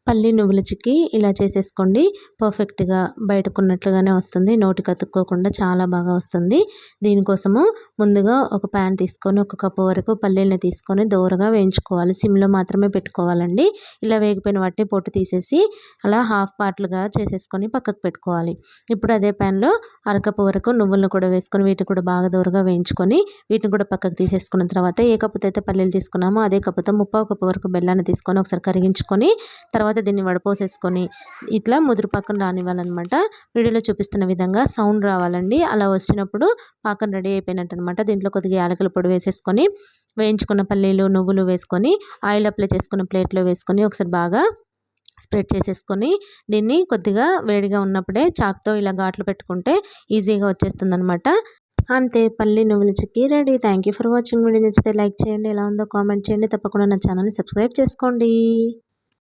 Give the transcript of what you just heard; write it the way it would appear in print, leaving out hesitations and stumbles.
పల్లి నువ్వుల చిక్కీ ఇలా చేసేసుకోండి. పర్ఫెక్ట్‌గా బయటకున్నట్లుగానే వస్తుంది. నోటికి అతుక్కోకుండా చాలా బాగా వస్తుంది. దీనికోసము ముందుగా ఒక ప్యాన్ తీసుకొని ఒక కప్పు వరకు పల్లీలని తీసుకొని దోరగా వేయించుకోవాలి. సిమ్‌లో మాత్రమే పెట్టుకోవాలండి. ఇలా వేగిపోయిన వాటిని పొట్టు తీసేసి అలా హాఫ్ పార్ట్‌లుగా చేసేసుకొని పక్కకు పెట్టుకోవాలి. ఇప్పుడు అదే ప్యాన్‌లో అరకప్పు వరకు నువ్వులను కూడా వేసుకొని వీటిని కూడా బాగా దోరగా వేయించుకొని వీటిని కూడా పక్కకు తీసేసుకున్న తర్వాత ఏ కప్పుతో అయితే పల్లీలు తీసుకున్నామో అదే కప్పుతో ముప్పావు కప్పు వరకు బెల్లాన్ని తీసుకొని ఒకసారి కరిగించుకొని తర్వాత దీన్ని వడపోసేసుకొని ఇట్లా ముదురు పాకం రానివ్వాలన్నమాట. వీడియోలో చూపిస్తున్న విధంగా సౌండ్ రావాలండి. అలా వచ్చినప్పుడు పాకం రెడీ అయిపోయినట్టు అనమాట. దీంట్లో కొద్దిగా యాలకుల పొడి వేసేసుకొని వేయించుకున్న పల్లీలు నువ్వులు వేసుకొని ఆయిల్ అప్లై చేసుకున్న ప్లేట్లో వేసుకొని ఒకసారి బాగా స్ప్రెడ్ చేసేసుకొని దీన్ని కొద్దిగా వేడిగా ఉన్నప్పుడే చాక్తో ఇలా ఘాట్లు పెట్టుకుంటే ఈజీగా వచ్చేస్తుందనమాట. అంతే, పల్లి నువ్వుల chikki ready. Thank you for watching. Video నచ్చితే లైక్ చేయండి. ఎలా ఉందో కామెంట్ చేయండి. తప్పకుండా నా ఛానల్ని సబ్స్క్రైబ్ చేసుకోండి.